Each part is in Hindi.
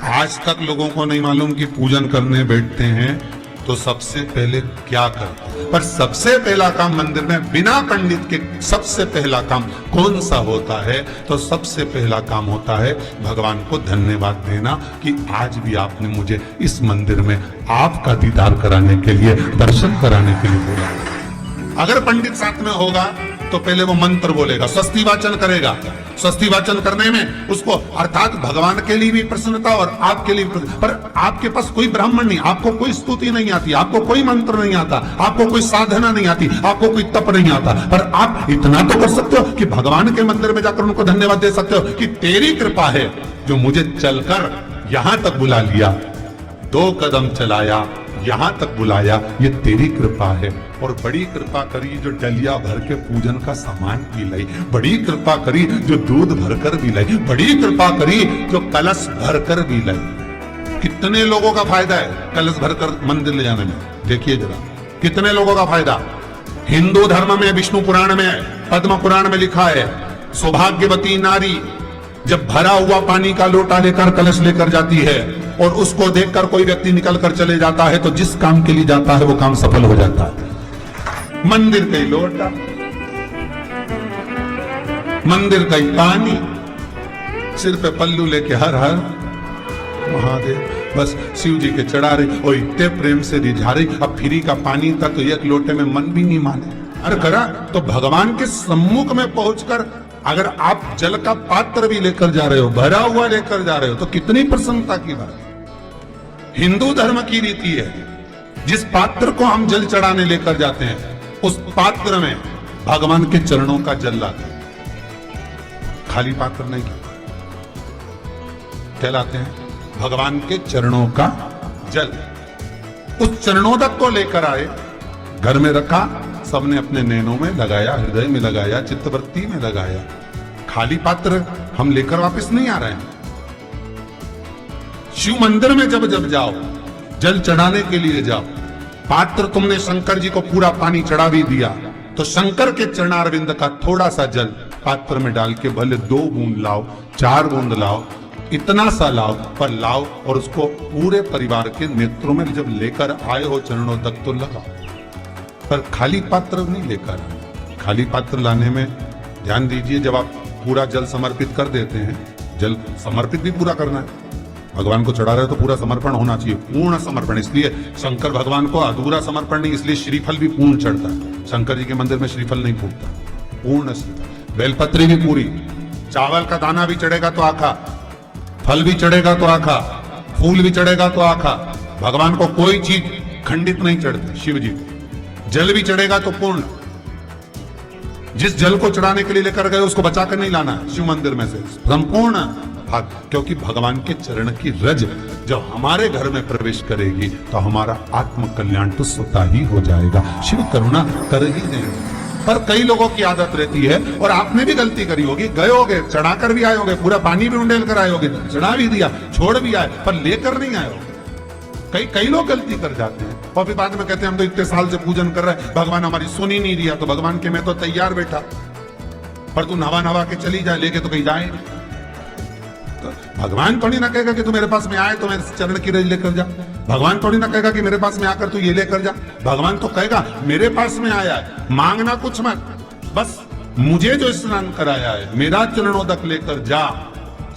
आज तक लोगों को नहीं मालूम कि पूजन करने बैठते हैं तो सबसे पहले क्या करते हैं। पर सबसे पहला काम मंदिर में बिना पंडित के सबसे पहला काम कौन सा होता है? तो सबसे पहला काम होता है भगवान को धन्यवाद देना कि आज भी आपने मुझे इस मंदिर में आपका दीदार कराने के लिए, दर्शन कराने के लिए बोला। अगर पंडित साथ में होगा तो पहले वो मंत्र बोलेगा, स्वस्ति वाचन करेगा। स्वस्ति वाचन करने में उसको अर्थात भगवान के लिए भी प्रसन्नता और आपके लिए भी, पर आपके पास कोई ब्राह्मण नहीं, आपको कोई स्तुति नहीं आती, आपको कोई मंत्र नहीं आता, आपको कोई साधना नहीं आती, आपको कोई तप नहीं आता, पर आप इतना तो कर सकते हो कि भगवान के मंदिर में जाकर उनको धन्यवाद दे सकते हो कि तेरी कृपा है जो मुझे चलकर यहां तक बुला लिया, 2 कदम चलाया, यहां तक बुलाया, ये तेरी कृपा है। और बड़ी कृपा करी जो डलिया भर के पूजन का सामान भी लाई, बड़ी कृपा करी जो दूध भरकर भी लाई, बड़ी कृपा करी जो कलश भरकर भी लाई। कितने लोगों का फायदा है कलश भरकर मंदिर ले जाने में? देखिए जरा कितने लोगों का फायदा। हिंदू धर्म में विष्णु पुराण में, पद्म पुराण में लिखा है, सौभाग्यवती नारी जब भरा हुआ पानी का लोटा लेकर कलश लेकर जाती है और उसको देखकर कोई व्यक्ति निकल कर चले जाता है तो जिस काम के लिए जाता है वो काम सफल हो जाता है। मंदिर का ही लोटा, मंदिर का ही पानी, सिर पे पल्लू लेके हर हर महादेव, बस शिव जी के चढ़ा रही और इतने प्रेम से रिझा रही। अब फ्री का पानी था तो एक लोटे में मन भी नहीं माने। अरे करा तो भगवान के सम्मुख में पहुंचकर अगर आप जल का पात्र भी लेकर जा रहे हो, भरा हुआ लेकर जा रहे हो, तो कितनी प्रसन्नता की बात। हिंदू धर्म की रीति है, जिस पात्र को हम जल चढ़ाने लेकर जाते हैं उस पात्र में भगवान के चरणों का जल लाते हैं, खाली पात्र नहीं कहलाते हैं, भगवान के चरणों का जल। उस चरणोदक को लेकर आए, घर में रखा, सबने अपने नैनों में लगाया, हृदय में लगाया, चित्तवृत्ति में लगाया। खाली पात्र हम लेकर वापस नहीं आ रहे हैं। शिव मंदिर में जब जब जाओ, जल चढ़ाने के लिए जाओ, पात्र तुमने शंकर जी को पूरा पानी चढ़ा भी दिया तो शंकर के चरणारविंद का थोड़ा सा जल पात्र में डाल के भले 2 बूंद लाओ, 4 बूंद लाओ, इतना सा लाओ, पर लाओ और उसको पूरे परिवार के नेत्रों में जब लेकर आए हो चरणों तक तो लगाओ, पर खाली पात्र नहीं लेकर। खाली पात्र लाने में ध्यान दीजिए, जब आप पूरा जल समर्पित कर देते हैं, जल समर्पित भी पूरा करना है, भगवान को चढ़ा रहे हो तो पूरा समर्पण होना चाहिए, पूर्ण समर्पण। इसलिए शंकर भगवान को अधूरा समर्पण नहीं, इसलिए श्रीफल भी पूर्ण चढ़ता है। शंकर जी के मंदिर में श्रीफल नहीं फूटता, पूर्ण श्रीफल। बेलपत्री भी पूरी, चावल का दाना भी चढ़ेगा तो आखा, फल भी चढ़ेगा तो आखा, फूल भी चढ़ेगा तो आखा। भगवान को कोई चीज खंडित नहीं चढ़ती, शिव जी को जल भी चढ़ेगा तो पूर्ण। जिस जल को चढ़ाने के लिए लेकर गए उसको बचाकर नहीं लाना शिव मंदिर में से, संपूर्ण भाग, क्योंकि भगवान के चरण की रज जब हमारे घर में प्रवेश करेगी तो हमारा आत्म कल्याण तो स्वतः ही हो जाएगा। शिव करुणा कर ही देंगे। पर कई लोगों की आदत रहती है, और आपने भी गलती करी होगी, गए होगे, चढ़ाकर भी आए होगे, पूरा पानी भी उंडेल कर आए होगे, चढ़ा भी दिया, छोड़ भी आए, पर लेकर नहीं आए होगे। कई लोग गलती कर जाते हैं और फिर बाद में कहते हैं हम तो इतने साल से पूजन कर रहे हैं, भगवान हमारी सुन ही नहीं दिया। तो भगवान के मैं तो तैयार बैठा, पर तू नवा के चली जाए, लेके तो कहीं जाए। तो भगवान थोड़ी ना कहेगा कि तू मेरे पास में आए तो मेरे चरण की रज लेकर जा। भगवान थोड़ी ना कहेगा कि मेरे पास में आकर तू ये लेकर जा। भगवान तो कहेगा मेरे पास में आया है, मांगना कुछ मत, बस मुझे जो स्नान कराया है मेरा चरणोदक लेकर जा,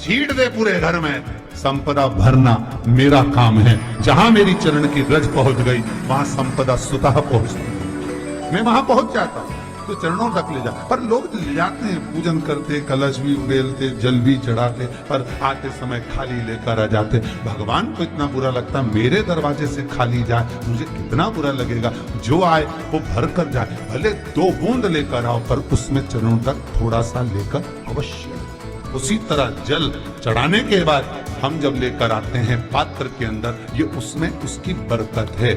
छीट दे पूरे घर में, संपदा भरना मेरा काम है। जहां मेरी चरण की रज पहुंच गई वहां संपदा स्वतः पहुंचती, मैं वहां पहुंच जाता हूं, तो चरणों तक ले जा। पर लोग ले जाते हैं, पूजन करते, कलश भी उड़ेलते, जल भी चढ़ाते, पर आते समय खाली लेकर आ जाते। भगवान को इतना बुरा लगता, मेरे दरवाजे से खाली जाए, मुझे कितना बुरा लगेगा। जो आए वो भर कर जाए, भले 2 बूंद लेकर आओ, पर उसमें चरणों तक थोड़ा सा लेकर अवश्य। उसी तरह जल चढ़ाने के बाद हम जब लेकर आते हैं पात्र के अंदर, ये उसमें उसकी बरकत है।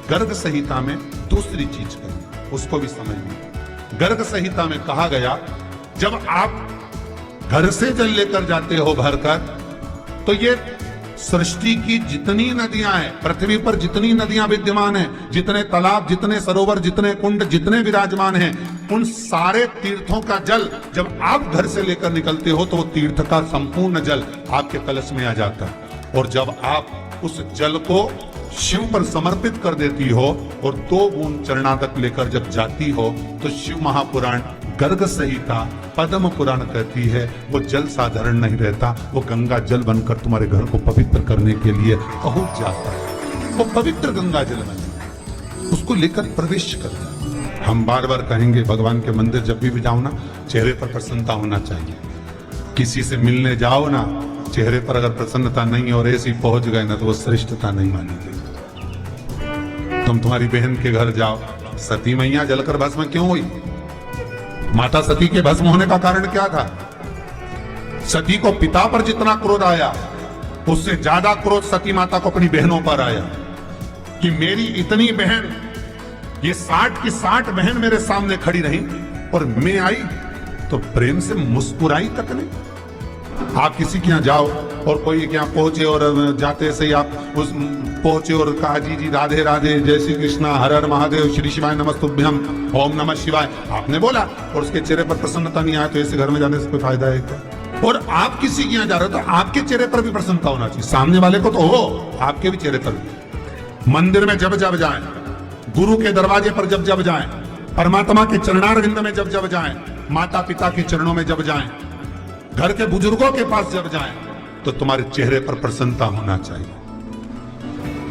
गर्ग संहिता में दूसरी चीज कही, उसको भी समझिए। गर्ग संहिता में कहा गया, जब आप घर से जल लेकर जाते हो भरकर, तो ये सृष्टि की जितनी नदियां हैं, पृथ्वी पर जितनी नदियां विद्यमान हैं, जितने तालाब, जितने सरोवर, जितने कुंड, जितने विराजमान हैं, उन सारे तीर्थों का जल जब आप घर से लेकर निकलते हो तो वो तीर्थ का संपूर्ण जल आपके कलश में आ जाता है। और जब आप उस जल को शिव पर समर्पित कर देती हो और 2 बूंद चरणागत लेकर जब जाती हो तो शिव महापुराण गर्ग संहिता पद्म पुराण कहती है वो जल साधारण नहीं रहता, वो गंगा जल बनकर तुम्हारे घर को पवित्र करने के लिए पहुंच जाता है। वो पवित्र गंगा जल बन उसको लेकर प्रवेश करता है। हम बार बार कहेंगे भगवान के मंदिर जब भी जाओ ना, चेहरे पर प्रसन्नता होना चाहिए। किसी से मिलने जाओ ना, चेहरे पर अगर प्रसन्नता नहीं और ऐसी पहुंच गए ना तो वो श्रेष्ठता नहीं मानी गई। तुम तुम्हारी बहन के घर जाओ, सती मैया जलकर भस्म क्यों हुई? माता सती के भस्म होने का कारण क्या था? सती को पिता पर जितना क्रोध आया उससे ज्यादा क्रोध सती माता को अपनी बहनों पर आया कि मेरी इतनी बहन, ये 60 की 60 बहन मेरे सामने खड़ी रही और मैं आई तो प्रेम से मुस्कुराई तक नहीं। आप किसी के यहाँ जाओ और कोई के यहाँ पहुंचे और जाते से आप उस पहुंचे और कहा जी जी राधे राधे, जय श्री कृष्णा, हर हर महादेव, श्री शिवाय नमस्तुभ्यम, ओम नमः शिवाय आपने बोला और उसके चेहरे पर प्रसन्नता नहीं आया तो ऐसे घर में जाने से कोई फायदा है क्या? और आप किसी के यहाँ जा रहे हो तो आपके चेहरे पर भी प्रसन्नता होना चाहिए, सामने वाले को तो हो, आपके भी चेहरे पर भी। मंदिर में जब जब जाए, गुरु के दरवाजे पर जब जब जाए, परमात्मा के चरणारविंद में जब जब जाए, माता पिता के चरणों में जब जाए, घर के बुजुर्गों के पास जब जाए तो तुम्हारे चेहरे पर प्रसन्नता होना चाहिए।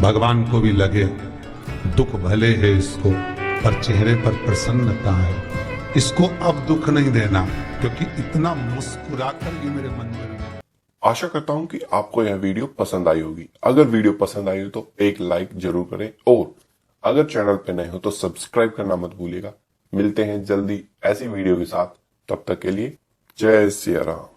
भगवान को भी लगे दुख भले है इसको पर चेहरे पर प्रसन्नता है, इसको अब दुख नहीं देना क्योंकि इतना मुस्कुराकर ये मेरे मंदिर में। आशा करता हूं कि आपको यह वीडियो पसंद आई होगी। अगर वीडियो पसंद आई हो तो एक लाइक जरूर करें और अगर चैनल पे नए हो तो सब्सक्राइब करना मत भूलिएगा। मिलते हैं जल्दी ऐसी वीडियो के साथ, तब तक के लिए जय सिया राम।